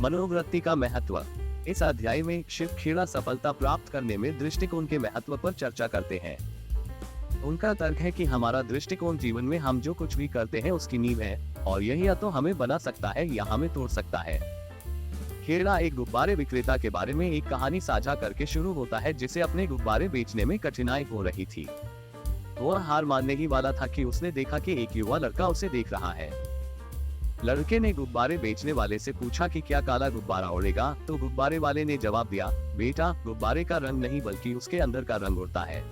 मनोवृत्ति का महत्व। इस अध्याय में शिव खेड़ा सफलता प्राप्त करने में दृष्टिकोण के महत्व पर चर्चा करते हैं। उनका तर्क है कि हमारा दृष्टिकोण जीवन में हम जो कुछ भी करते हैं उसकी नींव है और यही या तो हमें बना सकता है या हमें तोड़ सकता है। खेड़ा एक गुब्बारे विक्रेता के बारे में एक कहानी साझा करके शुरू होता है, जिसे अपने गुब्बारे बेचने में कठिनाई हो रही थी। वह हार मानने ही वाला था कि उसने देखा कि एक युवा लड़का उसे देख रहा है। लड़के ने गुब्बारे बेचने वाले से पूछा कि क्या काला गुब्बारा उड़ेगा, तो गुब्बारे वाले ने जवाब दिया, बेटा, गुब्बारे का रंग नहीं बल्कि उसके अंदर का रंग उड़ता है।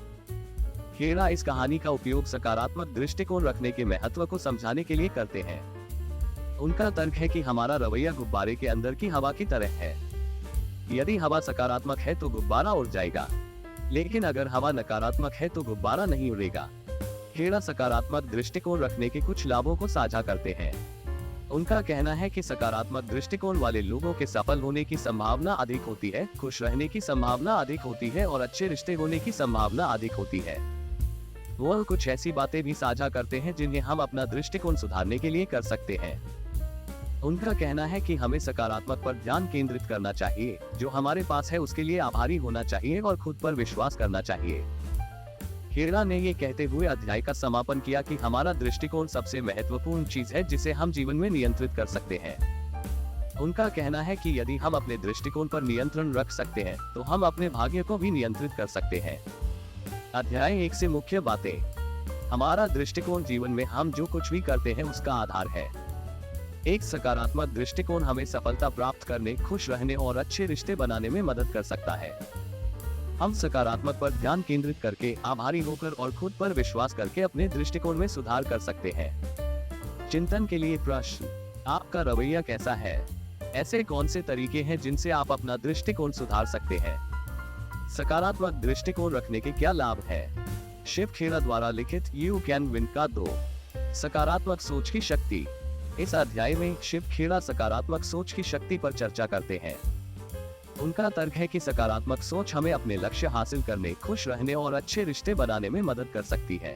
खेड़ा इस कहानी का उपयोग सकारात्मक दृष्टिकोण रखने के महत्व को समझाने के लिए करते हैं। उनका तर्क है कि हमारा रवैया गुब्बारे के अंदर की हवा की तरह है। यदि हवा सकारात्मक है तो गुब्बारा उड़ जाएगा, लेकिन अगर हवा नकारात्मक है तो गुब्बारा नहीं उड़ेगा। खेड़ा सकारात्मक दृष्टिकोण रखने के कुछ लाभों को साझा करते हैं। उनका कहना है कि सकारात्मक दृष्टिकोण वाले लोगों के सफल होने की संभावना अधिक होती है, खुश रहने की संभावना अधिक होती है और अच्छे रिश्ते होने की संभावना अधिक होती है। वह कुछ ऐसी बातें भी साझा करते हैं जिन्हें हम अपना दृष्टिकोण सुधारने के लिए कर सकते हैं। उनका कहना है कि हमें सकारात्मक पर ध्यान केंद्रित करना चाहिए, जो हमारे पास है उसके लिए आभारी होना चाहिए और खुद पर विश्वास करना चाहिए। खेड़ा ने ये कहते हुए अध्याय का समापन किया कि हमारा दृष्टिकोण सबसे महत्वपूर्ण चीज है जिसे हम जीवन में नियंत्रित कर सकते हैं। उनका कहना है कि यदि हम अपने दृष्टिकोण पर नियंत्रण रख सकते हैं तो हम अपने भाग्य को भी नियंत्रित कर सकते हैं। अध्याय 1 से मुख्य बातें। हमारा दृष्टिकोण जीवन में हम जो कुछ भी करते हैं उसका आधार है। एक सकारात्मक दृष्टिकोण हमें सफलता प्राप्त करने, खुश रहने और अच्छे रिश्ते बनाने में मदद कर सकता है। हम सकारात्मक पर ध्यान केंद्रित करके, आभारी होकर और खुद पर विश्वास करके अपने दृष्टिकोण में सुधार कर सकते हैं। चिंतन के लिए प्रश्न, आपका रवैया कैसा है? ऐसे कौन से तरीके हैं जिनसे आप अपना दृष्टिकोण सुधार सकते हैं? सकारात्मक दृष्टिकोण रखने के क्या लाभ हैं? शिव खेड़ा द्वारा लिखित यू कैन विन का 2 सकारात्मक सोच की शक्ति। इस अध्याय में शिव खेड़ा सकारात्मक सोच की शक्ति पर चर्चा करते हैं। उनका तर्क है कि सकारात्मक सोच हमें अपने लक्ष्य हासिल करने, खुश रहने और अच्छे रिश्ते बनाने में मदद कर सकती है।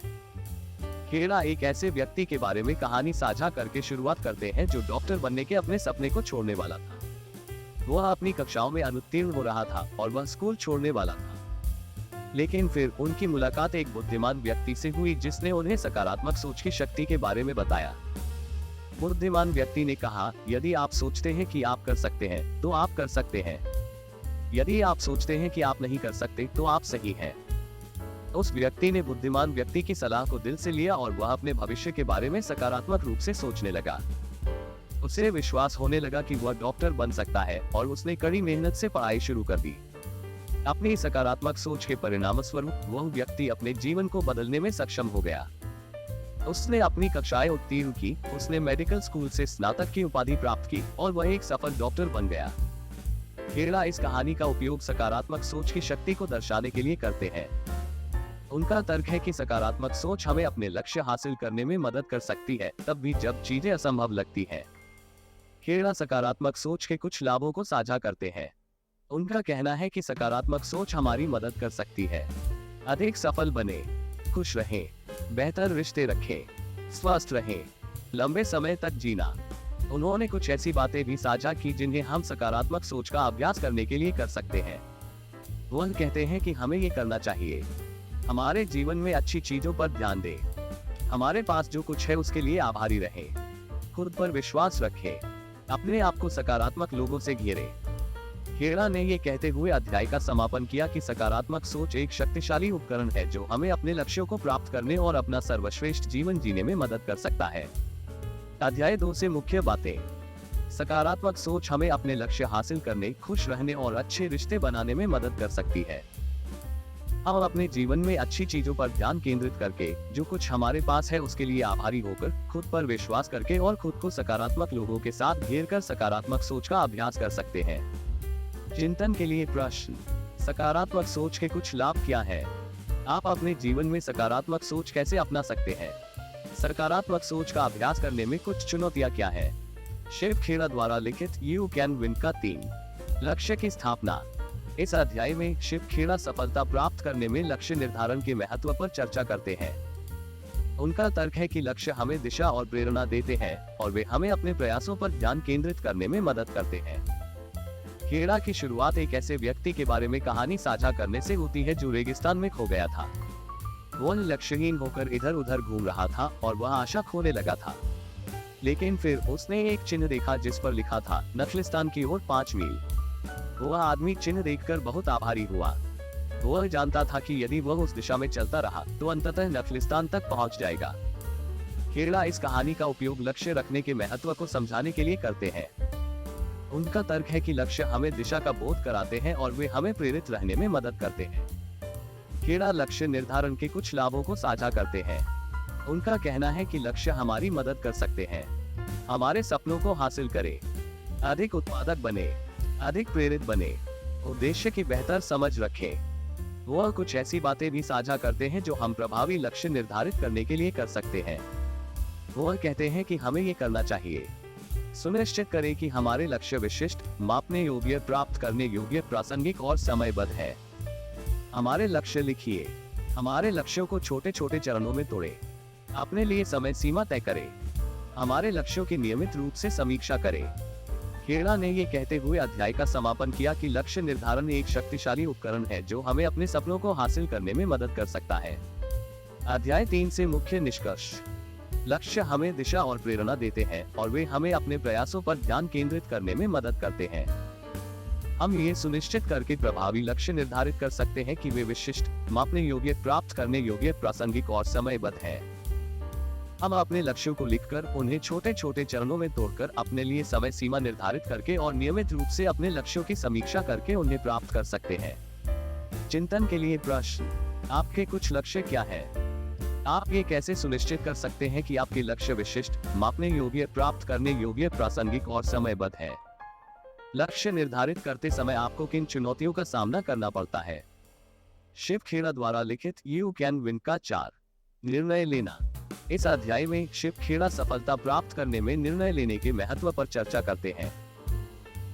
खेड़ा एक ऐसे व्यक्ति के बारे में कहानी साझा करके शुरुआत करते हैं जो डॉक्टर बनने के अपने सपने को छोड़ने वाला था। वह अपनी कक्षाओं में अनुत्तीर्ण हो रहा था और वह स्कूल छोड़ने वाला था। लेकिन फिर उनकी मुलाकात एक बुद्धिमान व्यक्ति से हुई जिसने उन्हें सकारात्मक सोच की शक्ति के बारे में बताया। बुद्धिमान व्यक्ति ने कहा, यदि आप सोचते हैं कि आप कर सकते हैं तो आप कर सकते हैं। यदि आप सोचते हैं कि आप नहीं कर सकते तो आप सही हैं। उस व्यक्ति ने बुद्धिमान व्यक्ति की सलाह को दिल से लिया और वह अपने भविष्य के बारे में सकारात्मक रूप से सोचने लगा। उसे विश्वास होने लगा कि वह डॉक्टर बन सकता है और उसने कड़ी मेहनत से पढ़ाई शुरू कर दी। अपनी सकारात्मक सोच के परिणामस्वरूप वह व्यक्ति अपने जीवन को बदलने में सक्षम हो गया। उसने अपनी कक्षाएं उत्तीर्ण की, उसने मेडिकल स्कूल से स्नातक की उपाधि प्राप्त की और वह एक सफल डॉक्टर बन गया। खेड़ा इस कहानी का उपयोग सकारात्मक सोच की शक्ति को दर्शाने के लिए करते हैं। उनका तर्क है कि सकारात्मक सोच हमें अपने लक्ष्य हासिल करने में मदद कर सकती है, तब भी जब चीजें असंभव लगती हैं। खेड़ा सकारात्मक सोच के कुछ लाभों को साझा करते हैं। उनका कहना है कि सकारात्मक सोच हमारी मदद कर सकती है। अधिक सफल बने, खुश रहें, बेहतर रिश्ते रखें, स्वस्थ रहें, लंबे समय तक जीना। उन्होंने कुछ ऐसी बातें भी साझा की जिन्हें हम सकारात्मक सोच का अभ्यास करने के लिए कर सकते हैं। वह कहते हैं कि हमें ये करना चाहिए, हमारे जीवन में अच्छी चीजों पर ध्यान दें, हमारे पास जो कुछ है उसके लिए आभारी रहें, खुद पर विश्वास रखें, अपने आप को सकारात्मक लोगों से घेरें। खेड़ा ने ये कहते हुए अध्याय का समापन किया कि सकारात्मक सोच एक शक्तिशाली उपकरण है जो हमें अपने लक्ष्यों को प्राप्त करने और अपना सर्वश्रेष्ठ जीवन जीने में मदद कर सकता है। अध्याय 2 से मुख्य बातें। सकारात्मक सोच हमें अपने लक्ष्य हासिल करने, खुश रहने और अच्छे रिश्ते बनाने में मदद कर सकती है। हम अपने जीवन में अच्छी चीजों पर ध्यान केंद्रित करके, जो कुछ हमारे पास है उसके लिए आभारी होकर, खुद पर विश्वास करके और खुद को सकारात्मक लोगों के साथ घेरकर सकारात्मक सोच का अभ्यास कर सकते हैं। चिंतन के लिए प्रश्न, सकारात्मक सोच के कुछ लाभ क्या हैं? आप अपने जीवन में सकारात्मक सोच कैसे अपना सकते हैं? सकारात्मक सोच का अभ्यास करने में कुछ चुनौतियां क्या हैं? शिव खेड़ा द्वारा लिखित यू कैन विन का 3 लक्ष्य की स्थापना। इस अध्याय में शिव खेड़ा सफलता प्राप्त करने में लक्ष्य निर्धारण के महत्व पर चर्चा करते हैं। उनका तर्क है कि लक्ष्य हमें दिशा और प्रेरणा देते हैं और वे हमें अपने प्रयासों पर ध्यान केंद्रित करने में मदद करते हैं। खेड़ा की शुरुआत एक ऐसे व्यक्ति के बारे में कहानी साझा करने से होती है जो रेगिस्तान में खो गया था। वह लक्ष्यहीन होकर इधर उधर घूम रहा था और वह आशा खोने लगा था। लेकिन फिर उसने एक चिन्ह देखा जिस पर लिखा था नखलिस्तान की ओर 5 मील। वह आदमी चिन्ह देखकर बहुत आभारी हुआ। वह जानता था कि यदि वह उस दिशा में चलता रहा तो अंततः नखलिस्तान तक पहुंच जाएगा। खेड़ा इस कहानी का उपयोग लक्ष्य रखने के महत्व को समझाने के लिए करते हैं। उनका तर्क है कि लक्ष्य हमें दिशा का बोध कराते हैं और वे हमें प्रेरित रहने में मदद करते हैं। खेड़ा लक्ष्य निर्धारण के कुछ लाभों को साझा करते हैं। उनका कहना है कि लक्ष्य हमारी मदद कर सकते हैं, हमारे सपनों को हासिल करें, अधिक उत्पादक बने, अधिक प्रेरित बने, उद्देश्य की बेहतर समझ रखें। वह कुछ ऐसी बातें भी साझा करते हैं जो हम प्रभावी लक्ष्य निर्धारित करने के लिए कर सकते हैं। वह कहते हैं कि हमें ये करना चाहिए। सुनिश्चित करें कि हमारे लक्ष्य विशिष्ट, मापने योग्य, प्राप्त करने योग्य, प्रासंगिक और समयबद्ध है। हमारे लक्ष्य लिखिए। हमारे लक्ष्यों को छोटे छोटे चरणों में तोड़ें। अपने लिए समय सीमा तय करें। हमारे लक्ष्यों की नियमित रूप से समीक्षा करें। खेड़ा ने ये कहते हुए अध्याय का समापन किया कि लक्ष्य निर्धारण एक शक्तिशाली उपकरण है जो हमें अपने सपनों को हासिल करने में मदद कर सकता है। अध्याय 3 से मुख्य निष्कर्ष। लक्ष्य हमें दिशा और प्रेरणा देते हैं और वे हमें अपने प्रयासों पर ध्यान केंद्रित करने में मदद करते हैं। हम ये सुनिश्चित करके प्रभावी लक्ष्य निर्धारित कर सकते हैं कि वे विशिष्ट, मापने योग्य, प्राप्त करने योग्य, प्रासंगिक और समयबद्ध हैं। हम अपने लक्ष्यों को लिखकर, उन्हें छोटे छोटे चरणों में तोड़कर, अपने लिए समय सीमा निर्धारित करके और नियमित रूप से अपने लक्ष्यों की समीक्षा करके उन्हें प्राप्त कर सकते हैं। चिंतन के लिए प्रश्न: आपके कुछ लक्ष्य क्या हैं? आप ये कैसे सुनिश्चित कर सकते हैं कि आपके लक्ष्य विशिष्ट, मापने योग्य, प्राप्त करने योग्य, प्रासंगिक और समयबद्ध है? लक्ष्य निर्धारित करते समय आपको किन चुनौतियों का सामना करना पड़ता है? शिव खेड़ा द्वारा लिखित यू कैन विन का 4 निर्णय लेना। इस अध्याय में शिव खेड़ा सफलता प्राप्त करने में निर्णय लेने के महत्व पर चर्चा करते हैं।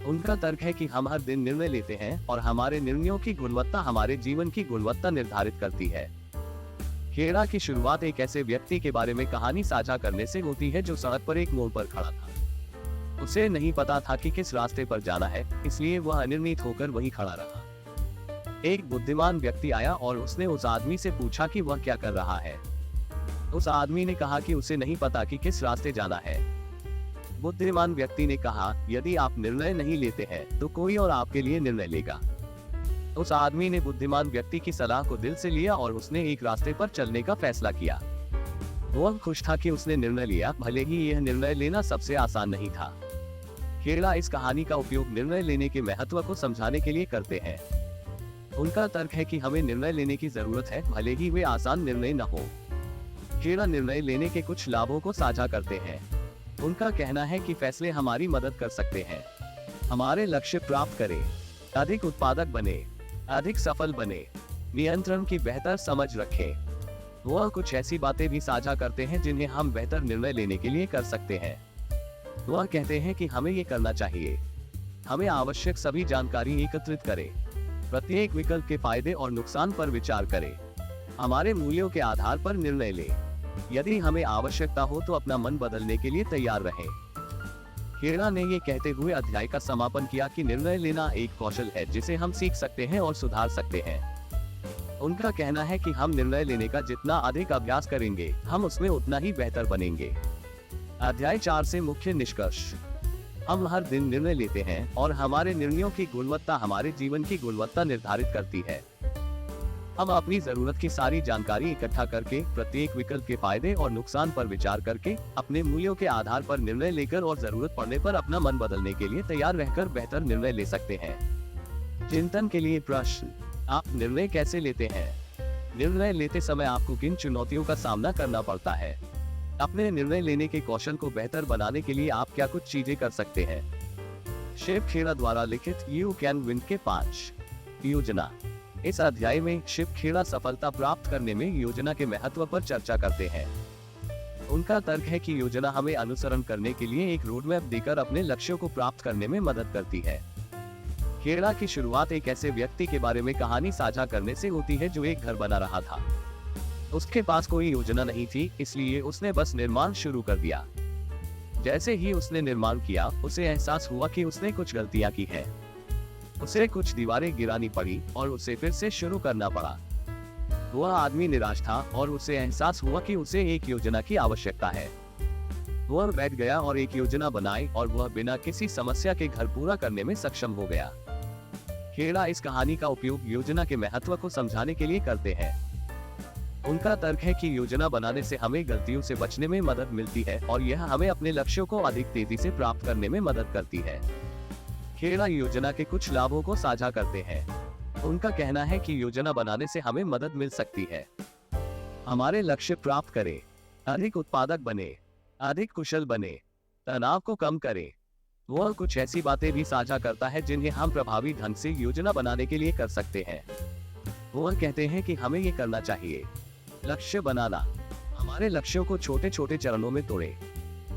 उनका तर्क है कि हम हर दिन निर्णय लेते हैं और हमारे निर्णयों की गुणवत्ता हमारे जीवन की गुणवत्ता निर्धारित करती है। खेड़ा की शुरुआत एक ऐसे व्यक्ति के बारे में कहानी साझा करने से होती है जो सड़क पर एक मोड़ पर खड़ा था। उसे नहीं पता था कि किस रास्ते पर जाना है, इसलिए वह अनिर्णित होकर वहीं खड़ा रहा। एक बुद्धिमान व्यक्ति आया और उसने उस आदमी से पूछा कि वह क्या कर रहा है। उस आदमी ने कहा कि उसे नहीं पता कि किस रास्ते जाना है। बुद्धिमान व्यक्ति ने कहा, यदि आप निर्णय नहीं लेते हैं तो कोई और आपके लिए निर्णय लेगा। उस आदमी ने बुद्धिमान व्यक्ति की सलाह को दिल से लिया और उसने एक रास्ते पर चलने का फैसला किया। वह खुश था कि उसने निर्णय लिया, भले ही यह निर्णय लेना सबसे आसान नहीं था। खेड़ा इस कहानी का उपयोग निर्णय लेने के महत्व को समझाने के लिए करते हैं। उनका तर्क है कि हमें निर्णय लेने की जरूरत है, भले ही वे आसान निर्णय न हो। खेड़ा निर्णय लेने के कुछ लाभों को साझा करते हैं। उनका कहना है कि फैसले हमारी मदद कर सकते हैं, हमारे लक्ष्य प्राप्त करें, अधिक उत्पादक बने, अधिक सफल बने, नियंत्रण की बेहतर समझ रखें। वह कुछ ऐसी बातें भी साझा करते हैं जिन्हें हम बेहतर निर्णय लेने के लिए कर सकते हैं। वह कहते हैं कि हमें ये करना चाहिए। हमें आवश्यक सभी जानकारी एकत्रित करें, प्रत्येक विकल्प के फायदे और नुकसान पर विचार करें, हमारे मूल्यों के आधार पर निर्णय लें। यदि हमें आवश्यकता हो तो अपना मन बदलने के लिए तैयार रहें। खेड़ा ने ये कहते हुए अध्याय का समापन किया कि निर्णय लेना एक कौशल है जिसे हम सीख सकते हैं और सुधार सकते हैं। उनका कहना है कि हम निर्णय लेने का जितना अधिक अभ्यास करेंगे, हम उसमें उतना ही बेहतर बनेंगे। अध्याय 4 से मुख्य निष्कर्ष। हम हर दिन निर्णय लेते हैं और हमारे निर्णयों की गुणवत्ता हमारे जीवन की गुणवत्ता निर्धारित करती है। हम अपनी जरूरत की सारी जानकारी इकट्ठा करके, प्रत्येक विकल्प के फायदे और नुकसान पर विचार करके, अपने मूल्यों के आधार पर निर्णय लेकर और जरूरत पड़ने पर अपना मन बदलने के लिए तैयार रहकर बेहतर निर्णय ले सकते हैं। चिंतन के लिए प्रश्न: आप निर्णय कैसे लेते हैं? निर्णय लेते समय आपको किन चुनौतियों का सामना करना पड़ता है? अपने निर्णय लेने के कौशल को बेहतर बनाने के लिए आप क्या कुछ चीजें कर सकते हैं? शिव खेड़ा द्वारा लिखित यू कैन विन के 5 योजना। इस अध्याय में शिव खेड़ा सफलता प्राप्त करने में योजना के महत्व पर चर्चा करते हैं। उनका तर्क है कि योजना हमें अनुसरण करने के लिए एक रोडमैप देकर अपने लक्ष्यों को प्राप्त करने में मदद करती है। खेड़ा की शुरुआत एक ऐसे व्यक्ति के बारे में कहानी साझा करने से होती है जो एक घर बना रहा था। उसके पास कोई योजना नहीं थी, इसलिए उसने बस निर्माण शुरू कर दिया। जैसे ही उसने निर्माण किया, उसे एहसास हुआ कि उसने कुछ गलतियां की हैं। उसे कुछ दीवारें गिरानी पड़ी और उसे फिर से शुरू करना पड़ा। वह आदमी निराश था और उसे एहसास हुआ कि उसे एक योजना की आवश्यकता है। वह बैठ गया और एक योजना बनाई और वह बिना किसी समस्या के घर पूरा करने में सक्षम हो गया। खेड़ा इस कहानी का उपयोग योजना के महत्व को समझाने के लिए करते हैं। उनका तर्क है कि योजना बनाने से हमें गलतियों से बचने में मदद मिलती है और यह हमें अपने लक्ष्यों को अधिक तेजी से प्राप्त करने में मदद करती है। खेड़ा योजना के कुछ लाभों को साझा करते हैं। उनका कहना है कि योजना बनाने से हमें मदद मिल सकती है। हमारे लक्ष्य प्राप्त करें, अधिक उत्पादक बने, अधिक कुशल बने, तनाव को कम करें। वह कुछ ऐसी बातें भी साझा करता है जिन्हें हम प्रभावी ढंग से योजना बनाने के लिए कर सकते हैं। वह कहते हैं कि हमें ये करना चाहिए। लक्ष्य बनाना, हमारे लक्ष्यों को छोटे छोटे चरणों में तोड़े।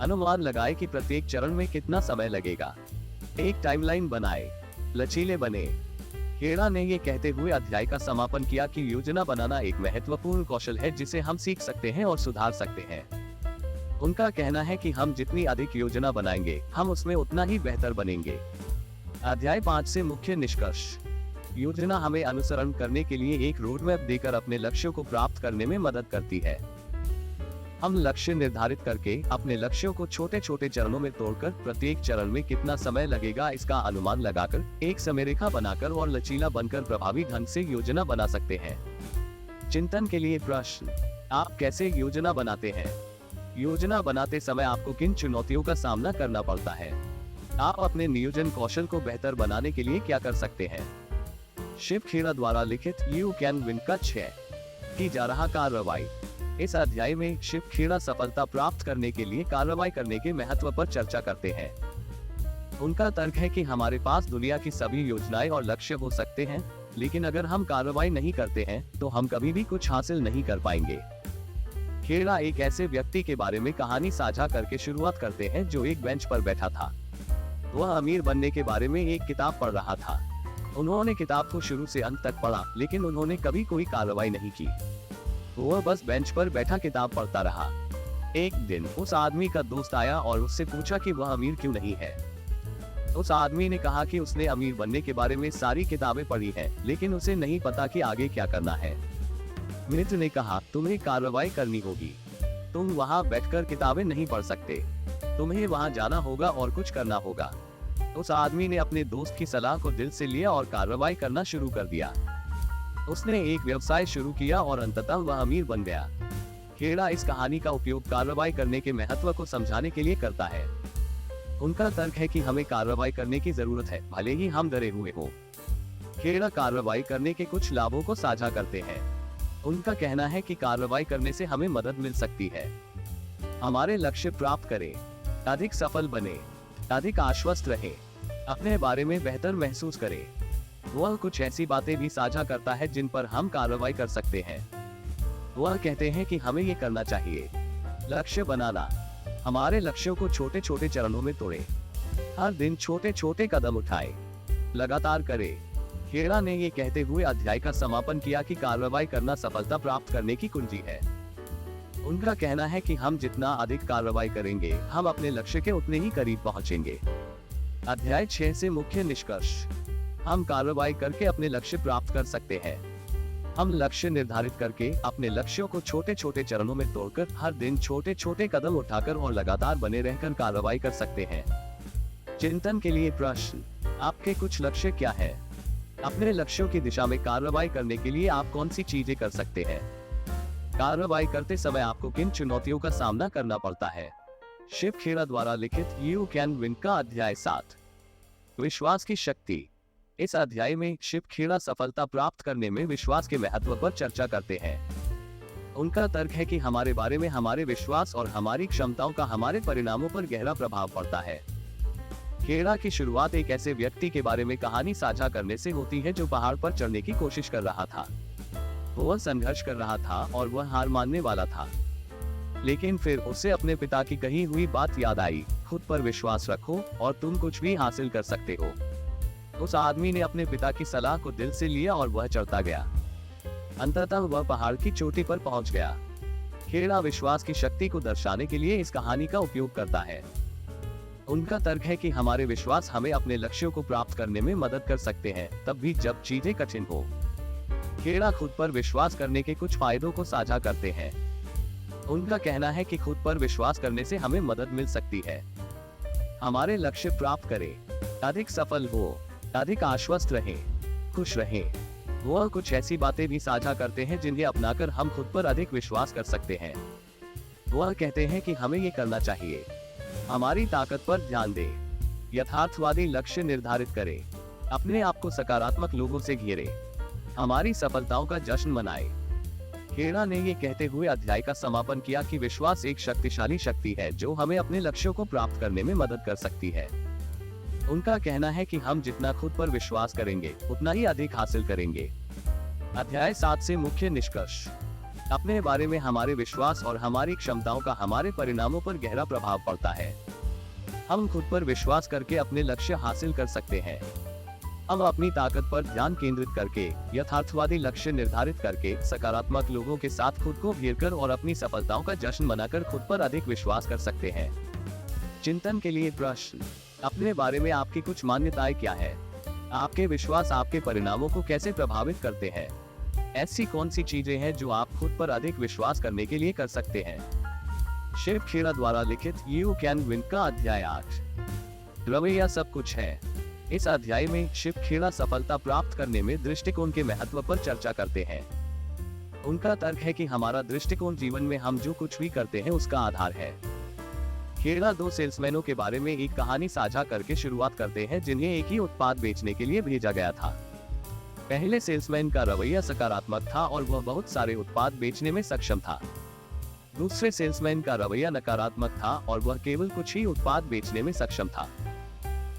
अनुमान लगाए कि प्रत्येक चरण में कितना समय लगेगा। एक टाइमलाइन बनाए, लचीले बने। खेड़ा ने ये कहते हुए अध्याय का समापन किया कि योजना बनाना एक महत्वपूर्ण कौशल है जिसे हम सीख सकते हैं और सुधार सकते हैं। उनका कहना है कि हम जितनी अधिक योजना बनाएंगे, हम उसमें उतना ही बेहतर बनेंगे। अध्याय 5 से मुख्य निष्कर्ष। योजना हमें अनुसरण करने के लिए एक रोड मैप देकर अपने लक्ष्यों को प्राप्त करने में मदद करती है। हम लक्ष्य निर्धारित करके अपने लक्ष्यों को छोटे छोटे चरणों में तोड़कर प्रत्येक चरण में कितना समय लगेगा इसका अनुमान लगाकर एक समयरेखा बनाकर और लचीला बनकर प्रभावी ढंग से योजना बना सकते हैं। चिंतन के लिए प्रश्न, आप कैसे योजना बनाते हैं? योजना बनाते समय आपको किन चुनौतियों का सामना करना पड़ता है? आप अपने नियोजन कौशल को बेहतर बनाने के लिए क्या कर सकते हैं? शिव खेड़ा द्वारा लिखित यू कैन विन का 6 की जा रहा कार्रवाई। इस अध्याय में शिव खेड़ा सफलता प्राप्त करने के लिए कार्रवाई करने के महत्व पर चर्चा करते हैं। उनका तर्क है कि हमारे पास दुनिया की सभी योजनाएं और लक्ष्य हो सकते हैं, लेकिन अगर हम कार्रवाई नहीं करते हैं तो हम कभी भी कुछ हासिल नहीं कर पाएंगे। खेड़ा एक ऐसे व्यक्ति के बारे में कहानी साझा करके शुरुआत करते हैं जो एक बेंच पर बैठा था। वह अमीर बनने के बारे में एक किताब पढ़ रहा था। उन्होंने किताब को शुरू से अंत तक पढ़ा, लेकिन उन्होंने कभी कोई कार्रवाई नहीं की। वह बस बेंच पर बैठा किताब पढ़ता रहा। एक दिन उस आदमी का दोस्त आया और उससे पूछा कि वह अमीर क्यों नहीं है। उस आदमी ने कहा कि उसने अमीर बनने के बारे में सारी किताबें पढ़ी हैं, लेकिन उसे नहीं पता कि आगे क्या करना है। मित्र ने कहा, तुम्हें कार्रवाई करनी होगी। तुम वहां बैठकर किताबें नहीं पढ़ सकते। तुम्हें वहां जाना होगा और कुछ करना होगा। उस आदमी ने अपने दोस्त की सलाह को दिल से लिया और कार्रवाई करना शुरू कर दिया। उसने एक व्यवसाय शुरू किया और अंततः वह अमीर बन गया। खेड़ा इस कहानी का उपयोग कार्रवाई करने के महत्व को समझाने के लिए करता है। उनका तर्क है कि हमें कार्रवाई करने की जरूरत है, भले ही हम डरे हुए हो। खेड़ा कार्रवाई करने के कुछ लाभों को साझा करते हैं। उनका कहना है कि कार्रवाई करने से हमें मदद मिल सकती है। हमारे लक्ष्य प्राप्त करें, अधिक सफल बने, अधिक आश्वस्त रहे, अपने बारे में बेहतर महसूस करें। वह कुछ ऐसी बातें भी साझा करता है जिन पर हम कार्रवाई कर सकते हैं। वह कहते हैं कि हमें ये करना चाहिए। लक्ष्य बनाना, हमारे लक्ष्यों को छोटे छोटे चरणों में तोड़े। हर दिन छोटे छोटे कदम उठाए, लगातार करें। खेड़ा ने ये कहते हुए अध्याय का समापन किया कि कार्रवाई करना सफलता प्राप्त करने की कुंजी है। उनका कहना है कि हम जितना अधिक कार्रवाई करेंगे, हम अपने लक्ष्य के उतने ही करीब पहुंचेंगे। अध्याय 6 से मुख्य निष्कर्ष। हम कार्रवाई करके अपने लक्ष्य प्राप्त कर सकते हैं। हम लक्ष्य निर्धारित करके अपने लक्ष्यों को छोटे छोटे चरणों में तोड़कर हर दिन छोटे छोटे कदम उठाकर और लगातार बने रहकर कार्रवाई कर सकते हैं। चिंतन के लिए प्रश्न, आपके कुछ लक्ष्य क्या है? अपने लक्ष्यों की दिशा में कार्रवाई करने के लिए आप कौन सी चीजें कर सकते हैं? कार्रवाई करते समय आपको किन चुनौतियों का सामना करना पड़ता है? शिव खेड़ा द्वारा लिखित यू कैन विन का अध्याय 7, विश्वास की शक्ति। इस अध्याय में शिव खेड़ा सफलता प्राप्त करने में विश्वास के महत्व पर चर्चा करते हैं। उनका तर्क है कि हमारे बारे में हमारे विश्वास और हमारी क्षमताओं का हमारे परिणामों पर गहरा प्रभाव पड़ता है। खेड़ा की शुरुआत एक ऐसे व्यक्ति के बारे में कहानी साझा करने से होती है जो पहाड़ पर चढ़ने की कोशिश कर रहा था। वह संघर्ष कर रहा था और वह हार मानने वाला था, लेकिन फिर उसे अपने पिता की कही हुई बात याद आई, खुद पर विश्वास रखो और तुम कुछ भी हासिल कर सकते हो। उस आदमी ने अपने पिता की सलाह को दिल से लिया और वह चढ़ता गया। अंततः वह पहाड़ की चोटी पर पहुंच गया। खेड़ा विश्वास की शक्ति को दर्शाने के लिए इस कहानी का उपयोग करता है। उनका तर्क है कि हमारे विश्वास हमें अपने लक्ष्यों को प्राप्त करने में मदद कर सकते हैं, तब भी जब चीजें कठिन हो। खेड़ा खुद पर विश्वास करने के कुछ फायदों को साझा करते हैं। उनका कहना है कि खुद पर विश्वास करने से हमें मदद मिल सकती है। हमारे लक्ष्य प्राप्त करें, अधिक सफल हो, अधिक आश्वस्त रहें, खुश रहें। वह कुछ ऐसी बातें भी साझा करते हैं जिन्हें अपनाकर हम खुद पर अधिक विश्वास कर सकते हैं। वह कहते हैं कि हमें ये करना चाहिए। हमारी ताकत पर ध्यान दें, यथार्थवादी लक्ष्य निर्धारित करें, अपने आप को सकारात्मक लोगों से घेरें, हमारी सफलताओं का जश्न मनाएं। खेड़ा ने ये कहते हुए अध्याय का समापन किया कि विश्वास एक शक्तिशाली शक्ति है जो हमें अपने लक्ष्यों को प्राप्त करने में मदद कर सकती है। उनका कहना है कि हम जितना खुद पर विश्वास करेंगे उतना ही अधिक हासिल करेंगे। अध्याय 7 से मुख्य निष्कर्ष। अपने बारे में हमारे विश्वास और हमारी क्षमताओं का हमारे परिणामों पर गहरा प्रभाव पड़ता है। हम खुद पर विश्वास करके अपने लक्ष्य हासिल कर सकते हैं। हम अपनी ताकत पर ध्यान केंद्रित करके, यथार्थवादी लक्ष्य निर्धारित करके, सकारात्मक लोगों के साथ खुद को घेरकर और अपनी सफलताओं का जश्न मनाकर खुद पर अधिक विश्वास कर सकते हैं। चिंतन के लिए प्रश्न। अपने बारे में आपकी कुछ मान्यताएं क्या है? आपके विश्वास आपके परिणामों को कैसे प्रभावित करते हैं? ऐसी कौन सी चीजें हैं जो आप खुद पर अधिक विश्वास करने के लिए कर सकते हैं? शिव खेड़ा द्वारा लिखित यू कैन विन का अध्याय 8। रवैया सब कुछ है। इस अध्याय में शिव खेड़ा सफलता प्राप्त करने में दृष्टिकोण के महत्व पर चर्चा करते हैं। उनका तर्क है कि हमारा दृष्टिकोण जीवन में हम जो कुछ भी करते हैं उसका आधार है। खेड़ा 2 सेल्समैनों के बारे में एक कहानी साझा करके शुरुआत करते हैं जिन्हें एक ही उत्पाद बेचने के लिए भेजा गया था। पहले सेल्समैन का रवैया सकारात्मक था और वह बहुत सारे उत्पाद बेचने में सक्षम था। दूसरे सेल्समैन का रवैया नकारात्मक था और वह केवल कुछ ही उत्पाद बेचने में सक्षम था।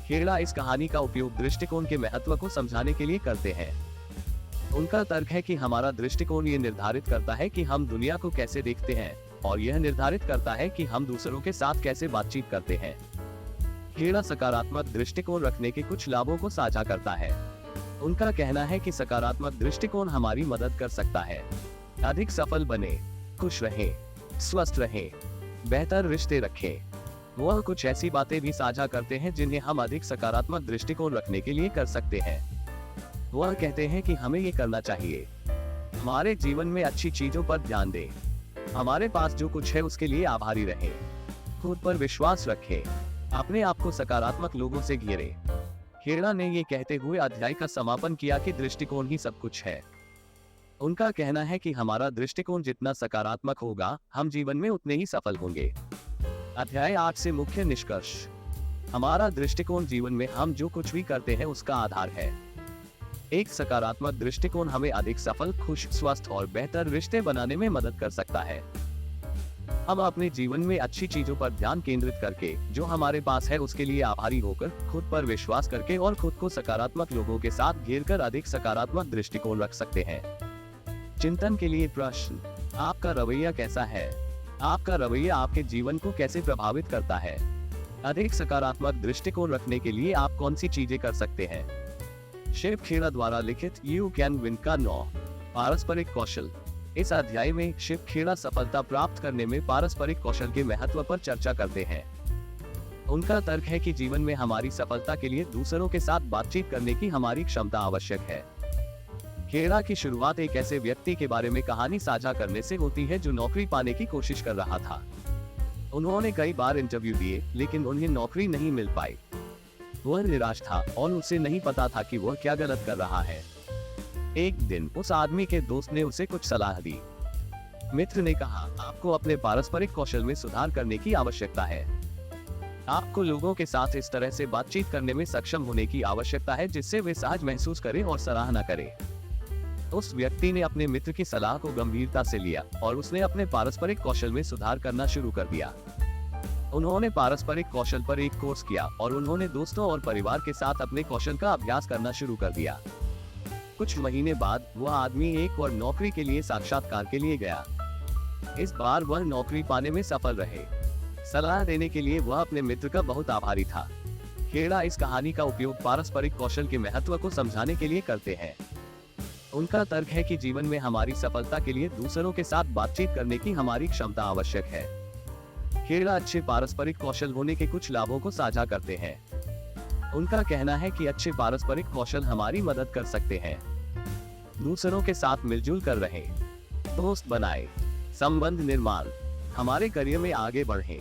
खेड़ा इस कहानी का उपयोग दृष्टिकोण के महत्व को समझाने के लिए करते हैं। उनका तर्क है कि हमारा दृष्टिकोण ये निर्धारित करता है कि हम दुनिया को कैसे देखते हैं और यह निर्धारित करता है कि हम दूसरों के साथ कैसे बातचीत करते हैं। खेड़ा सकारात्मक दृष्टिकोण रखने के कुछ लाभों को साझा करता है। उनका कहना है कि सकारात्मक दृष्टिकोण हमारी मदद कर सकता है। अधिक सफल बने, खुश रहें, स्वस्थ रहें, बेहतर रिश्ते रखें। वह कुछ ऐसी बातें भी साझा करते हैं जिन्हें हम अधिक सकारात्मक दृष्टिकोण रखने के लिए कर सकते हैं। वह कहते हैं कि हमें ये करना चाहिए। हमारे जीवन में अच्छी चीजों पर ध्यान दें, हमारे पास जो कुछ है उसके लिए आभारी रहें, खुद पर विश्वास रखें, अपने आप को सकारात्मक लोगों से घेरें। खेड़ा ने ये कहते हुए अध्याय का समापन किया कि दृष्टिकोण ही सब कुछ है। उनका कहना है कि हमारा दृष्टिकोण जितना सकारात्मक होगा, हम जीवन में उतने ही सफल होंगे। अध्याय 8 से मुख्य निष्कर्ष। हमारा दृष्टिकोण जीवन में हम जो कुछ भी करते हैं उसका आधार है। एक सकारात्मक दृष्टिकोण हमें अधिक सफल, खुश, स्वस्थ और बेहतर रिश्ते बनाने में मदद कर सकता है। हम अपने जीवन में अच्छी चीजों पर ध्यान केंद्रित करके, जो हमारे पास है उसके लिए आभारी होकर, खुद पर विश्वास करके और खुद को सकारात्मक लोगों के साथ घेरकर अधिक सकारात्मक दृष्टिकोण रख सकते हैं। चिंतन के लिए प्रश्न। आपका रवैया कैसा है? आपका रवैया आपके जीवन को कैसे प्रभावित करता है? अधिक सकारात्मक दृष्टिकोण रखने के लिए आप कौन सी चीजें कर सकते हैं? शिव खेड़ा द्वारा लिखित यू कैन विन का 9 पारस्परिक कौशल। इस अध्याय में शिव खेड़ा सफलता प्राप्त करने में पारस्परिक कौशल के महत्व पर चर्चा करते हैं। उनका तर्क है कि जीवन में हमारी सफलता के लिए दूसरों के साथ बातचीत करने की हमारी क्षमता आवश्यक है। खेड़ा की शुरुआत एक ऐसे व्यक्ति के बारे में कहानी साझा करने से होती है जो नौकरी पाने की कोशिश कर रहा था। उन्होंने कई बार इंटरव्यू दिए लेकिन उन्हें नौकरी नहीं मिल पाई। वह निराश था और उसे नहीं पता था कि वह क्या गलत कर रहा है। एक दिन उस आदमी के दोस्त ने उसे कुछ सलाह दी। मित्र ने कहा, आपको अपने पारस्परिक कौशल में सुधार करने की आवश्यकता है। आपको लोगों के साथ इस तरह से बातचीत करने में सक्षम होने की आवश्यकता है जिससे वे सहज महसूस करें और सराहना करें। उस व्यक्ति ने अपने मित्र की सलाह को गंभीरता से लिया और उसने अपने पारस्परिक कौशल में सुधार करना शुरू कर दिया। उन्होंने पारस्परिक कौशल पर एक कोर्स किया और उन्होंने दोस्तों और परिवार के साथ अपने कौशल का अभ्यास करना शुरू कर दिया। कुछ महीने बाद वह आदमी एक और नौकरी के लिए साक्षात्कार के लिए गया। इस बार वह नौकरी पाने में सफल रहे। सलाह देने के लिए वह अपने मित्र का बहुत आभारी था। खेड़ा इस कहानी का उपयोग पारस्परिक कौशल के महत्व को समझाने के लिए करते हैं। उनका तर्क है कि जीवन में हमारी सफलता के लिए दूसरों के साथ बातचीत करने की हमारी क्षमता आवश्यक है। खेड़ा अच्छे पारस्परिक कौशल होने के कुछ लाभों को साझा करते हैं। उनका कहना है कि अच्छे पारस्परिक कौशल हमारी मदद कर सकते हैं। दूसरों के साथ मिलजुल कर रहें, दोस्त बनाए, संबंध निर्माण, हमारे करियर में आगे बढ़े।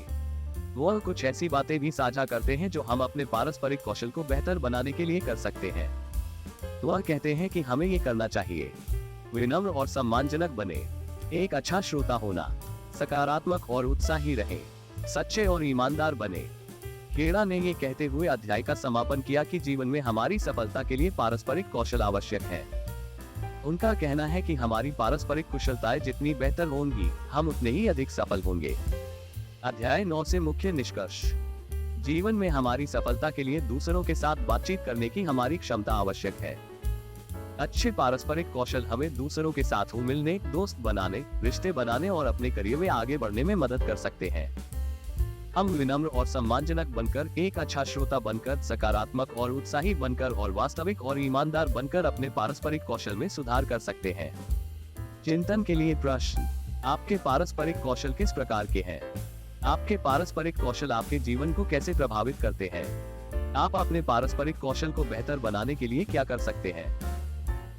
वह कुछ ऐसी बातें भी साझा करते हैं जो हम अपने पारस्परिक कौशल को बेहतर बनाने के लिए कर सकते हैं। वह कहते हैं कि हमें ये करना चाहिए। विनम्र और सम्मानजनक बने, एक अच्छा श्रोता होना, सकारात्मक और उत्साही रहे, सच्चे और ईमानदार बने। खेड़ा ने ये कहते हुए अध्याय का समापन किया कि जीवन में हमारी सफलता के लिए पारस्परिक कौशल आवश्यक है। उनका कहना है कि हमारी पारस्परिक कुशलताएं जितनी बेहतर होंगी, हम उतने ही अधिक सफल होंगे। अध्याय 9 से मुख्य निष्कर्ष। जीवन में हमारी सफलता के लिए दूसरों के साथ बातचीत करने की हमारी क्षमता आवश्यक है। अच्छे पारस्परिक कौशल हमें दूसरों के साथ मिलने, दोस्त बनाने, रिश्ते बनाने और अपने करियर में आगे बढ़ने में मदद कर सकते हैं। हम विनम्र और सम्मानजनक बनकर, एक अच्छा श्रोता बनकर, सकारात्मक और उत्साही बनकर और वास्तविक और ईमानदार बनकर अपने पारस्परिक कौशल में सुधार कर सकते हैं। चिंतन के लिए प्रश्न: आपके पारस्परिक कौशल किस प्रकार के हैं? आपके पारस्परिक कौशल आपके जीवन को कैसे प्रभावित करते हैं? आप अपने पारस्परिक कौशल को बेहतर बनाने के लिए क्या कर सकते हैं?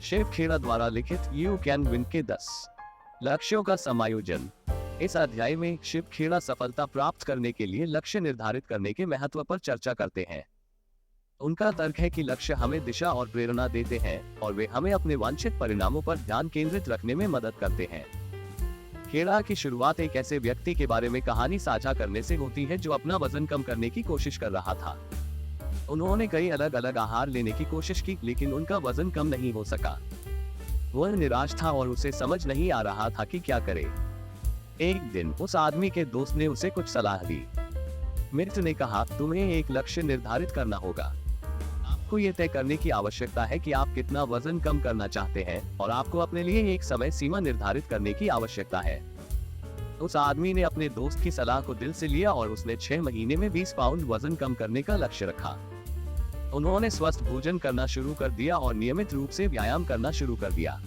शिव खेड़ा द्वारा लिखित यू कैन विन के 10 लक्ष्यों का समायोजन। इस अध्याय में शिव खेड़ा सफलता प्राप्त करने के लिए लक्ष्य निर्धारित करने के महत्व पर चर्चा करते हैं। उनका तर्क है कि लक्ष्य हमें दिशा और प्रेरणा देते हैं और वे हमें अपने वांछित परिणामों पर ध्यान केंद्रित रखने में मदद करते हैं। खेड़ा की शुरुआत एक ऐसे व्यक्ति के बारे में कहानी साझा करने से होती है जो अपना वजन कम करने की कोशिश कर रहा था। उन्होंने कई अलग अलग आहार लेने की कोशिश की, लेकिन उनका वजन कम नहीं हो सका। वह निराश था और उसे समझ नहीं आ रहा था कि क्या करे। एक दिन उस आदमी के दोस्त ने उसे कुछ सलाह दी। मित्र ने कहा, तुम्हें एक लक्ष्य निर्धारित करना होगा। आपको ये तय करने की आवश्यकता है कि आप कितना वजन कम करना चाहते हैं और आपको अपने लिए एक समय सीमा निर्धारित करने की आवश्यकता है। उस आदमी ने अपने दोस्त की सलाह को दिल से लिया और उसने 6 महीने में 20 पाउंड वजन कम करने का लक्ष्य रखा। उन्होंने स्वस्थ भोजन करना शुरू कर दिया और नियमित रूप से व्यायाम करना शुरू कर दिया।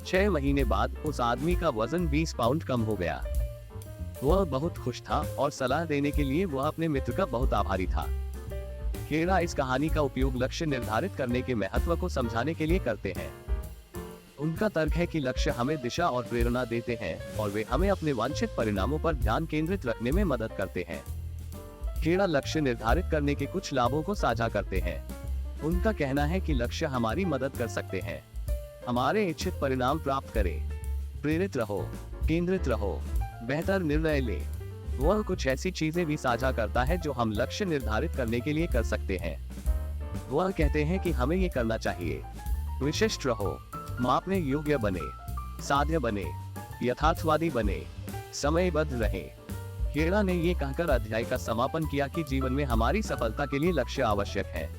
6 महीने बाद उस आदमी का वजन 20 पाउंड कम हो गया। वह बहुत खुश था और सलाह देने के लिए वह अपने मित्र का बहुत आभारी था। खेड़ा इस कहानी का उपयोग लक्ष्य निर्धारित करने के महत्व को समझाने के लिए करते हैं। उनका तर्क है कि लक्ष्य हमें दिशा और प्रेरणा देते हैं और वे हमें अपने वांछित परिणामों पर ध्यान केंद्रित रखने में मदद करते हैं। खेड़ा लक्ष्य निर्धारित करने के कुछ लाभों को साझा करते हैं। उनका कहना है कि लक्ष्य हमारी मदद कर सकते हैं। हमारे इच्छित परिणाम प्राप्त करें, प्रेरित रहो, केंद्रित रहो, बेहतर निर्णय ले। वह कुछ ऐसी चीजें भी साझा करता है जो हम लक्ष्य निर्धारित करने के लिए कर सकते हैं। वह कहते हैं कि हमें ये करना चाहिए: विशिष्ट रहो, मापने योग्य बने, साध्य बने, यथार्थवादी बने, समयबद्ध रहे। खेड़ा ने ये कहकर अध्याय का समापन किया कि जीवन में हमारी सफलता के लिए लक्ष्य आवश्यक है।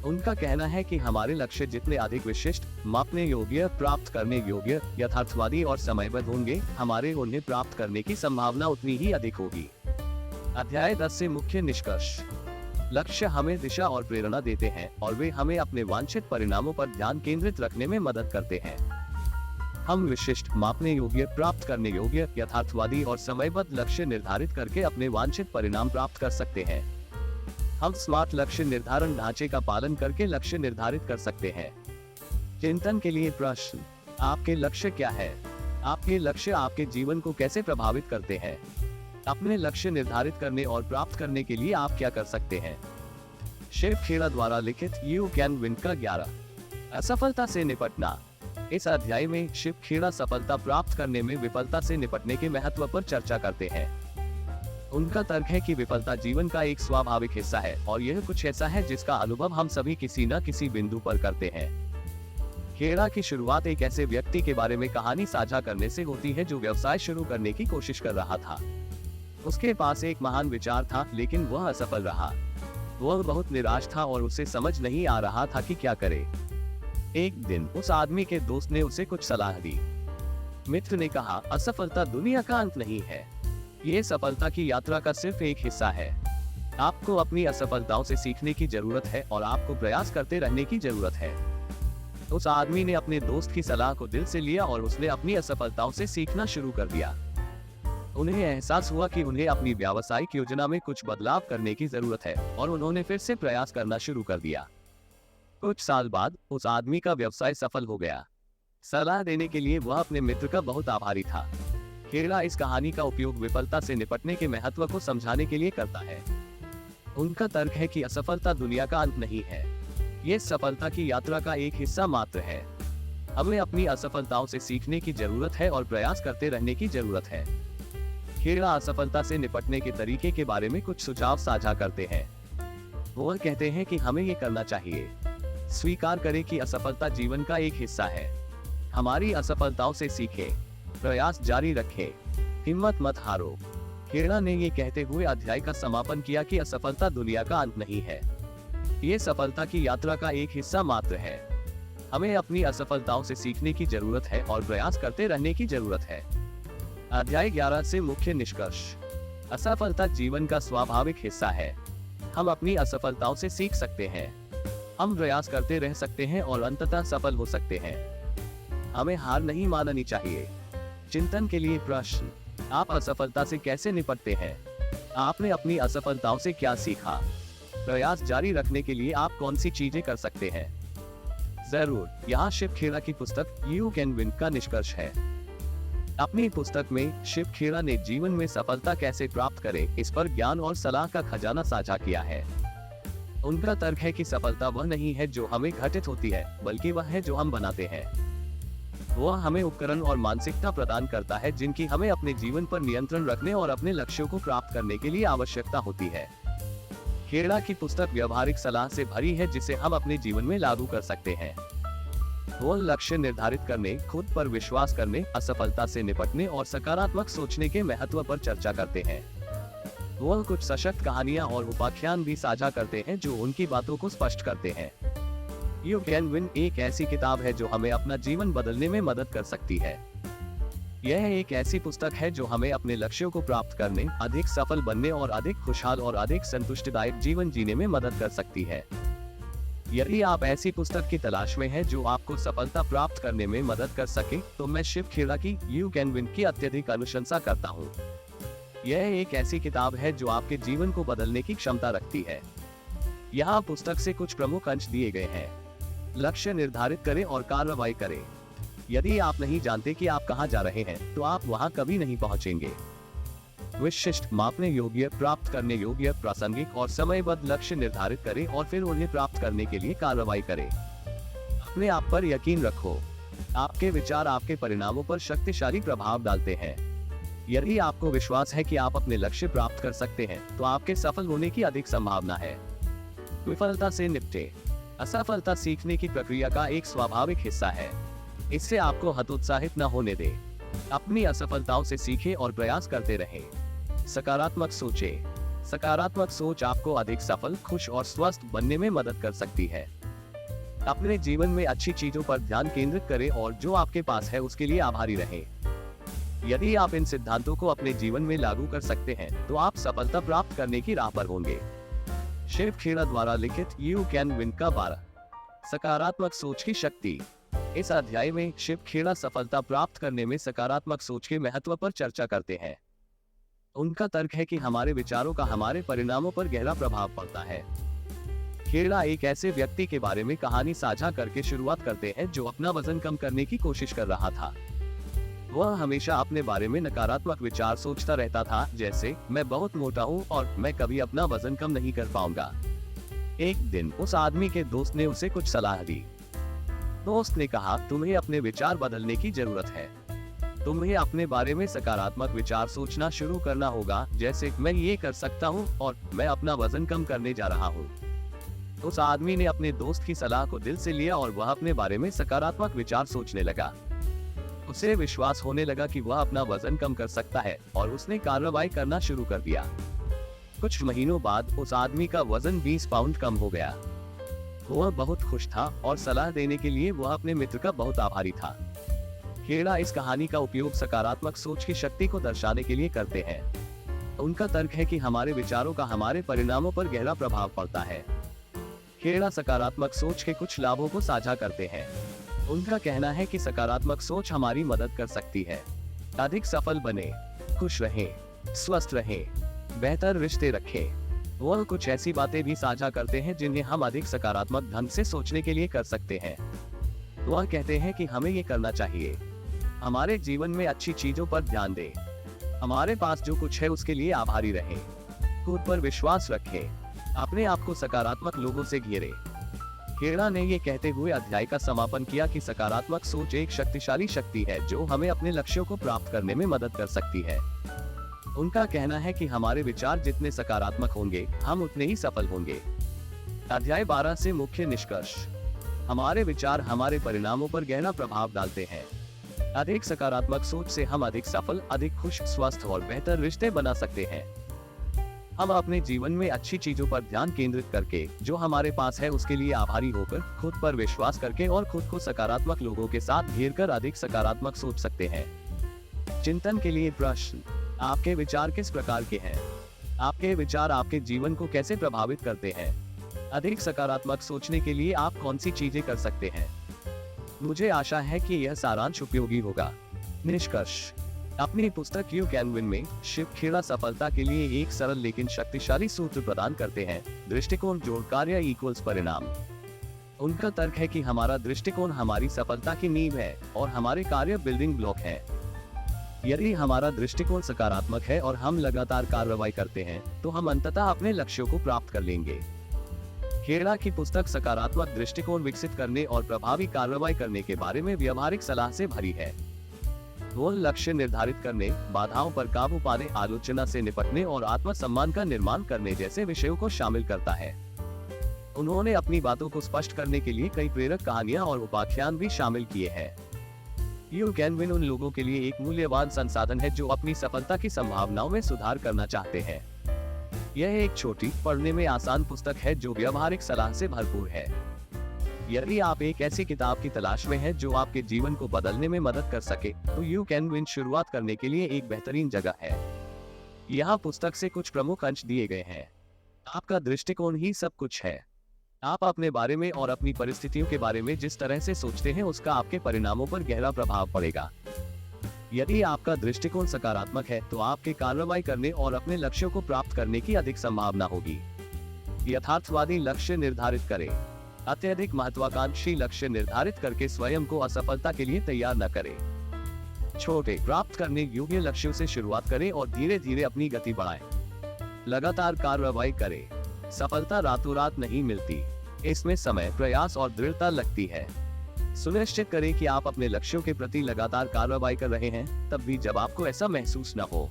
उनका कहना है कि हमारे लक्ष्य जितने अधिक विशिष्ट, मापने योग्य, प्राप्त करने योग्य, यथार्थवादी और समयबद्ध होंगे, हमारे उन्हें प्राप्त करने की संभावना उतनी ही अधिक होगी। अध्याय 10 से मुख्य निष्कर्ष। लक्ष्य हमें दिशा और प्रेरणा देते हैं और वे हमें अपने वांछित परिणामों पर ध्यान केंद्रित रखने में मदद करते हैं। हम विशिष्ट, मापने योग्य, प्राप्त करने योग्य, यथार्थवादी और समयबद्ध लक्ष्य निर्धारित करके अपने वांछित परिणाम प्राप्त कर सकते हैं। हम स्मार्ट लक्ष्य निर्धारण ढांचे का पालन करके लक्ष्य निर्धारित कर सकते हैं। चिंतन के लिए प्रश्न: आपके लक्ष्य क्या है? आपके लक्ष्य आपके जीवन को कैसे प्रभावित करते हैं? अपने लक्ष्य निर्धारित करने और प्राप्त करने के लिए आप क्या कर सकते हैं? शिव खेड़ा द्वारा लिखित यू कैन विन का 11 असफलता से निपटना। इस अध्याय में शिव खेड़ा सफलता प्राप्त करने में विफलता से निपटने के महत्व पर चर्चा करते हैं। उनका तर्क है कि विफलता जीवन का एक स्वाभाविक हिस्सा है और यह कुछ ऐसा है जिसका अनुभव हम सभी किसी न किसी बिंदु पर करते हैं। खेड़ा की शुरुआत एक ऐसे व्यक्ति के बारे में कहानी साझा करने से होती है जो व्यवसाय शुरू करने की कोशिश कर रहा था। उसके पास एक महान विचार था, लेकिन वह असफल रहा। वह बहुत निराश था और उसे समझ नहीं आ रहा था कि क्या करे। एक दिन उस आदमी के दोस्त ने उसे कुछ सलाह दी। मित्र ने कहा, असफलता दुनिया का अंत नहीं है, ये सफलता की यात्रा का सिर्फ एक हिस्सा है। आपको अपनी असफलताओं से सीखने की जरूरत है और आपको प्रयास करते रहने की जरूरत है। उस आदमी ने अपने दोस्त की सलाह को दिल से लिया और उसने अपनी असफलताओं से सीखना शुरू कर दिया। उन्हें एहसास हुआ कि उन्हें अपनी व्यावसायिक योजना में कुछ बदलाव करने की जरूरत है और उन्होंने फिर से प्रयास करना शुरू कर दिया। कुछ साल बाद उस आदमी का व्यवसाय सफल हो गया। सलाह देने के लिए वह अपने मित्र का बहुत आभारी था। खेड़ा इस कहानी का उपयोग विफलता से निपटने के महत्व को समझाने के लिए करता है। उनका तर्क है कि असफलता दुनिया का अंत नहीं है, ये सफलता की यात्रा का एक हिस्सा मात्र है। हमें अपनी असफलताओं से सीखने की जरूरत है और प्रयास करते रहने की जरूरत है। खेड़ा असफलता से निपटने के तरीके के बारे में कुछ सुझाव साझा करते हैं। वह कहते हैं कि हमें ये करना चाहिए। स्वीकार करें कि असफलता जीवन का एक हिस्सा है। हमारी असफलताओं से सीखें, प्रयास जारी रखें, हिम्मत मत हारो। खेड़ा ने ये कहते हुए अध्याय का समापन किया कि असफलता दुनिया का अंत नहीं है, ये सफलता की यात्रा का एक हिस्सा मात्र है। हमें अपनी असफलताओं से सीखने की जरूरत है और प्रयास करते रहने की जरूरत है। अध्याय 11 से मुख्य निष्कर्ष। असफलता जीवन का स्वाभाविक हिस्सा है। हम अपनी असफलताओं से सीख सकते हैं, हम प्रयास करते रह सकते हैं और अंततः सफल हो सकते हैं। हमें हार नहीं माननी चाहिए। चिंतन के लिए प्रश्न: आप असफलता से कैसे निपटते हैं? आपने अपनी असफलताओं से क्या सीखा? प्रयास जारी रखने के लिए आप कौन सी चीजें कर सकते हैं? जरूर, यहाँ शिव खेड़ा की पुस्तक यू कैन विन का निष्कर्ष है। अपनी पुस्तक में शिव खेड़ा ने जीवन में सफलता कैसे प्राप्त करें, इस पर ज्ञान और सलाह का खजाना साझा किया है। उनका तर्क है कि सफलता वह नहीं है जो हमें घटित होती है, बल्कि वह है जो हम बनाते हैं। वह हमें उपकरण और मानसिकता प्रदान करता है जिनकी हमें अपने जीवन पर नियंत्रण रखने और अपने लक्ष्यों को प्राप्त करने के लिए आवश्यकता होती है। खेड़ा की पुस्तक व्यवहारिक सलाह से भरी है जिसे हम अपने जीवन में लागू कर सकते हैं। वो लक्ष्य निर्धारित करने, खुद पर विश्वास करने, असफलता से निपटने और सकारात्मक सोचने के महत्व पर चर्चा करते हैं। वो कुछ सशक्त कहानियां और उपाख्यान भी साझा करते हैं जो उनकी बातों को स्पष्ट करते हैं। यू कैन विन एक ऐसी किताब है जो हमें अपना जीवन बदलने में मदद कर सकती है। यह एक ऐसी पुस्तक है जो हमें अपने लक्ष्यों को प्राप्त करने, अधिक सफल बनने और अधिक खुशहाल और अधिक संतुष्टिदायक जीवन जीने में मदद कर सकती है। यदि आप ऐसी पुस्तक की तलाश में हैं जो आपको सफलता प्राप्त करने में मदद कर सके, तो मैं शिव खेड़ा की यू कैन विन की अत्यधिक अनुशंसा करता हूँ। यह एक ऐसी किताब है जो आपके जीवन को बदलने की क्षमता रखती है। यहाँ पुस्तक से कुछ प्रमुख अंश दिए गए हैं। लक्ष्य निर्धारित करें और कार्रवाई करें। यदि आप नहीं जानते कि आप कहां जा रहे हैं, तो आप वहां कभी नहीं पहुंचेंगे। विशिष्ट, मापने योग्य, प्राप्त करने योग्य, प्रासंगिक और समयबद्ध लक्ष्य निर्धारित करें और फिर उन्हें प्राप्त करने के लिए कार्रवाई करें। अपने आप पर यकीन रखो। आपके विचार आपके परिणामों पर शक्तिशाली प्रभाव डालते हैं। यदि आपको विश्वास है कि आप अपने लक्ष्य प्राप्त कर सकते हैं, तो आपके सफल होने की अधिक संभावना है। विफलता से निपटे। असफलता सीखने की प्रक्रिया का एक स्वाभाविक हिस्सा है। इससे आपको हतोत्साहित न होने दें। अपनी असफलताओं से सीखें और प्रयास करते रहें। सकारात्मक सोचें। सकारात्मक सोच आपको अधिक सफल, खुश और स्वस्थ बनने में मदद कर सकती है। अपने जीवन में अच्छी चीजों पर ध्यान केंद्रित करें और जो आपके पास है उसके लिए आभारी रहें। यदि आप इन सिद्धांतों को अपने जीवन में लागू कर सकते हैं, तो आप सफलता प्राप्त करने की राह पर होंगे। शिव खेड़ा द्वारा लिखित यू कैन विन का 12 सकारात्मक सोच की शक्ति। इस अध्याय में शिव खेड़ा सफलता प्राप्त करने में सकारात्मक सोच के महत्व पर चर्चा करते हैं। उनका तर्क है कि हमारे विचारों का हमारे परिणामों पर गहरा प्रभाव पड़ता है। खेड़ा एक ऐसे व्यक्ति के बारे में कहानी साझा करके शुरुआत करते हैं जो अपना वजन कम करने की कोशिश कर रहा था। वह हमेशा अपने बारे में नकारात्मक विचार सोचता रहता था, जैसे मैं बहुत मोटा हूँ और मैं कभी अपना वजन कम नहीं कर पाऊंगा। एक दिन उस आदमी के दोस्त ने उसे कुछ सलाह दी। दोस्त ने कहा, तुम्हें अपने विचार बदलने की जरूरत है। तुम्हें अपने बारे में सकारात्मक विचार सोचना शुरू करना होगा, जैसे मैं ये कर सकता हूँ और मैं अपना वजन कम करने जा रहा हूँ। उस आदमी ने अपने दोस्त की सलाह को दिल से लिया और वह अपने बारे में सकारात्मक विचार सोचने लगा। उसे विश्वास होने लगा कि वह अपना वजन कम कर सकता है और उसने कार्रवाई करना शुरू कर दिया। कुछ महीनों बाद उस आदमी का वजन 20 पाउंड कम हो गया। वह बहुत खुश था और सलाह देने के लिए वह अपने मित्र का बहुत आभारी था। खेड़ा इस कहानी का उपयोग सकारात्मक सोच की शक्ति को दर्शाने के लिए करते हैं। उनका तर्क है कि हमारे विचारों का हमारे परिणामों पर गहरा प्रभाव पड़ता है। खेड़ा सकारात्मक सोच के कुछ लाभों को साझा करते हैं। उनका कहना है कि सकारात्मक सोच हमारी मदद कर सकती है। अधिक सफल बने। खुश रहें, स्वस्थ रहें, बेहतर रिश्ते रखें। वह कुछ ऐसी बातें भी साझा करते हैं जिन्हें हम अधिक सकारात्मक ढंग से सोचने के लिए कर सकते हैं। वह कहते हैं कि हमें ये करना चाहिए, हमारे जीवन में अच्छी चीजों पर ध्यान दें, हमारे पास जो कुछ है उसके लिए आभारी रहें, खुद पर विश्वास रखें, अपने आप को सकारात्मक लोगों से घेरें। खेड़ा ने ये कहते हुए अध्याय का समापन किया कि सकारात्मक सोच एक शक्तिशाली शक्ति है जो हमें अपने लक्ष्यों को प्राप्त करने में मदद कर सकती है। उनका कहना है कि हमारे विचार जितने सकारात्मक होंगे, हम उतने ही सफल होंगे। अध्याय 12 से मुख्य निष्कर्ष। हमारे विचार हमारे परिणामों पर गहरा प्रभाव डालते हैं। अधिक सकारात्मक सोच से हम अधिक सफल, अधिक खुश, स्वस्थ और बेहतर रिश्ते बना सकते हैं। हम अपने जीवन में अच्छी चीजों पर ध्यान केंद्रित करके, जो हमारे पास है उसके लिए आभारी होकर, खुद पर विश्वास करके और खुद को सकारात्मक लोगों के साथ घेरकर अधिक सकारात्मक सोच सकते हैं। चिंतन के लिए प्रश्न। आपके विचार किस प्रकार के हैं? आपके विचार आपके जीवन को कैसे प्रभावित करते हैं? अधिक सकारात्मक सोचने के लिए आप कौन सी चीजें कर सकते हैं? मुझे आशा है कि यह सारांश उपयोगी होगा। निष्कर्ष। अपनी पुस्तक यू कैन विन में शिव खेड़ा सफलता के लिए एक सरल लेकिन शक्तिशाली सूत्र प्रदान करते हैं। दृष्टिकोण जोड़ कार्य इक्वल्स परिणाम। उनका तर्क है कि हमारा दृष्टिकोण हमारी सफलता की नींव है और हमारे कार्य बिल्डिंग ब्लॉक है। यदि हमारा दृष्टिकोण सकारात्मक है और हम लगातार कार्रवाई करते हैं, तो हम अंततः अपने लक्ष्यों को प्राप्त कर लेंगे। खेड़ा की पुस्तक सकारात्मक दृष्टिकोण विकसित करने और प्रभावी कार्रवाई करने के बारे में व्यवहारिक सलाह से भरी है। वो लक्ष्य निर्धारित करने, बाधाओं पर काबू पाने, आलोचना से निपटने और आत्मसम्मान का निर्माण करने जैसे विषयों को शामिल करता है। उन्होंने अपनी बातों को स्पष्ट करने के लिए कई प्रेरक कहानियां और उपाख्यान भी शामिल किए हैं। यू कैन विन उन लोगों के लिए एक मूल्यवान संसाधन है जो अपनी सफलता की संभावनाओं में सुधार करना चाहते हैं। यह एक छोटी, पढ़ने में आसान पुस्तक है जो व्यवहारिक सलाह से भरपूर है। यदि आप एक ऐसी किताब की तलाश में हैं जो आपके जीवन को बदलने में मदद कर सके, तो यू कैन विन शुरुआत करने के लिए एक बेहतरीन जगह है। यहाँ पुस्तक से कुछ प्रमुख अंश दिए गए हैं। आपका दृष्टिकोण ही सब कुछ है। आप अपने बारे में और अपनी परिस्थितियों के बारे में जिस तरह से सोचते हैं उसका आपके परिणामों पर गहरा प्रभाव पड़ेगा। यदि आपका दृष्टिकोण सकारात्मक है, तो आपके कार्रवाई करने और अपने लक्ष्यों को प्राप्त करने की अधिक संभावना होगी। यथार्थवादी लक्ष्य निर्धारित करें। अत्यधिक महत्वाकांक्षी लक्ष्य निर्धारित करके स्वयं को असफलता के लिए तैयार न करें। छोटे, प्राप्त करने योग्य लक्ष्यों से शुरुआत करें और धीरे धीरे अपनी गति बढ़ाएं। लगातार कार्रवाई करें। सफलता रातों रात नहीं मिलती, इसमें समय, प्रयास और दृढ़ता लगती है। सुनिश्चित करें कि आप अपने लक्ष्यों के प्रति लगातार कार्रवाई कर रहे हैं, तब भी जब आपको ऐसा महसूस न हो।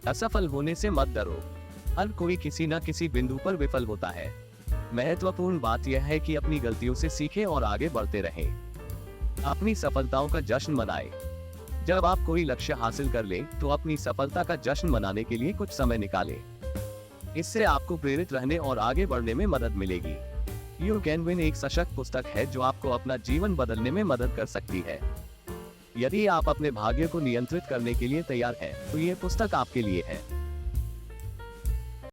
असफल होने से मत डरो। हर कोई किसी न किसी बिंदु पर विफल होता है। महत्वपूर्ण बात यह है कि अपनी गलतियों से सीखें और आगे बढ़ते रहें। अपनी सफलताओं का जश्न मनाएं। जब आप कोई लक्ष्य हासिल कर लें, तो अपनी सफलता का जश्न मनाने के लिए कुछ समय निकालें। इससे आपको प्रेरित रहने और आगे बढ़ने में मदद मिलेगी। यू कैन विन एक सशक्त पुस्तक है जो आपको अपना जीवन बदलने में मदद कर सकती है। यदि आप अपने भाग्य को नियंत्रित करने के लिए तैयार हैं, तो ये पुस्तक आपके लिए है।